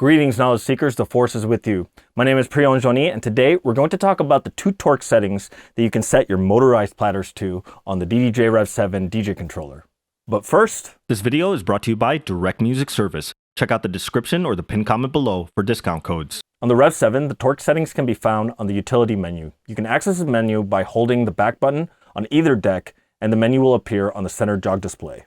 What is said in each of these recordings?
Greetings, knowledge seekers, the force is with you. My name is Priyon Joni, and today we're going to talk about the 2 torque settings that you can set your motorized platters to on the DDJ-REV7 DJ controller. But first, this video is brought to you by Direct Music Service. Check out the description or the pinned comment below for discount codes. On the REV7, the torque settings can be found on the utility menu. You can access the menu by holding the back button on either deck, and the menu will appear on the center jog display.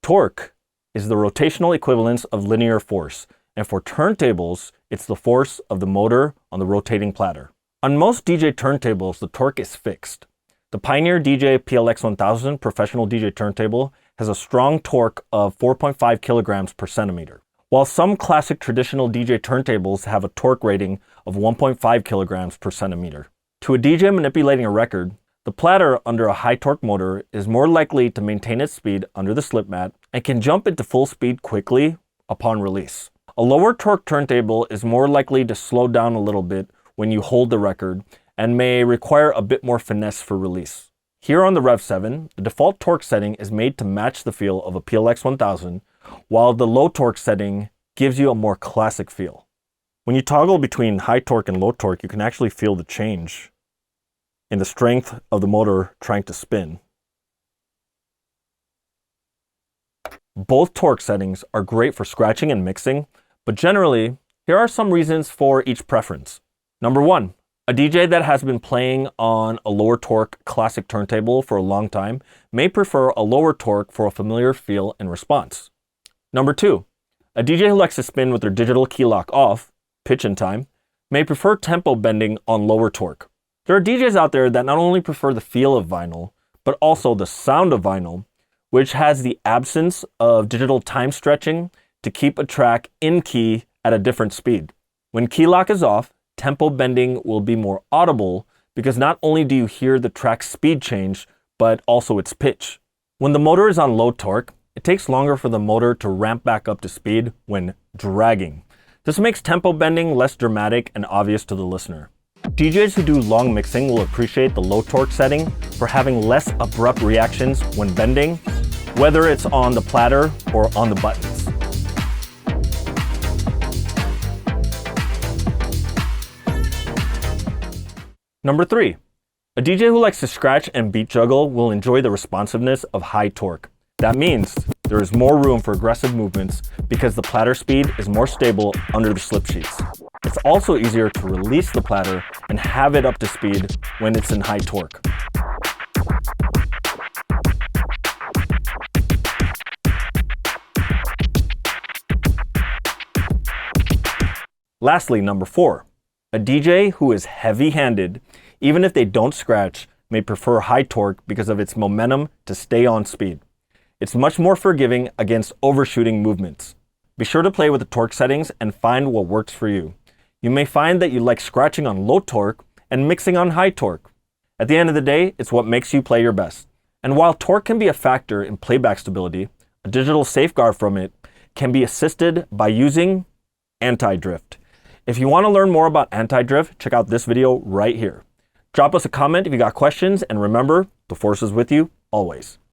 Torque is the rotational equivalence of linear force, and for turntables, it's the force of the motor on the rotating platter. On most DJ turntables, the torque is fixed. The Pioneer DJ PLX1000 professional DJ turntable has a strong torque of 4.5 kilograms per centimeter, while some classic traditional DJ turntables have a torque rating of 1.5 kilograms per centimeter. To a DJ manipulating a record, the platter under a high torque motor is more likely to maintain its speed under the slip mat and can jump into full speed quickly upon release. A lower torque turntable is more likely to slow down a little bit when you hold the record and may require a bit more finesse for release. Here on the REV7, the default torque setting is made to match the feel of a PLX1000, while the low torque setting gives you a more classic feel. When you toggle between high torque and low torque, you can actually feel the change in the strength of the motor trying to spin. Both torque settings are great for scratching and mixing, but generally, here are some reasons for each preference. Number 1, a DJ that has been playing on a lower torque classic turntable for a long time may prefer a lower torque for a familiar feel and response. Number 2, a DJ who likes to spin with their digital key lock off, pitch and time, may prefer tempo bending on lower torque. There are DJs out there that not only prefer the feel of vinyl, but also the sound of vinyl, which has the absence of digital time stretching to keep a track in key at a different speed. When key lock is off, tempo bending will be more audible because not only do you hear the track's speed change, but also its pitch. When the motor is on low torque, it takes longer for the motor to ramp back up to speed when dragging. This makes tempo bending less dramatic and obvious to the listener. DJs who do long mixing will appreciate the low torque setting for having less abrupt reactions when bending, whether it's on the platter or on the buttons. Number 3, a DJ who likes to scratch and beat juggle will enjoy the responsiveness of high torque. That means there is more room for aggressive movements because the platter speed is more stable under the slip sheets. It's also easier to release the platter and have it up to speed when it's in high torque. Lastly, number 4, a DJ who is heavy-handed, even if they don't scratch, may prefer high torque because of its momentum to stay on speed. It's much more forgiving against overshooting movements. Be sure to play with the torque settings and find what works for you. You may find that you like scratching on low torque and mixing on high torque. At the end of the day, it's what makes you play your best. And while torque can be a factor in playback stability, a digital safeguard from it can be assisted by using anti-drift. If you want to learn more about anti-drift, check out this video right here. Drop us a comment if you got questions, and remember, the force is with you always.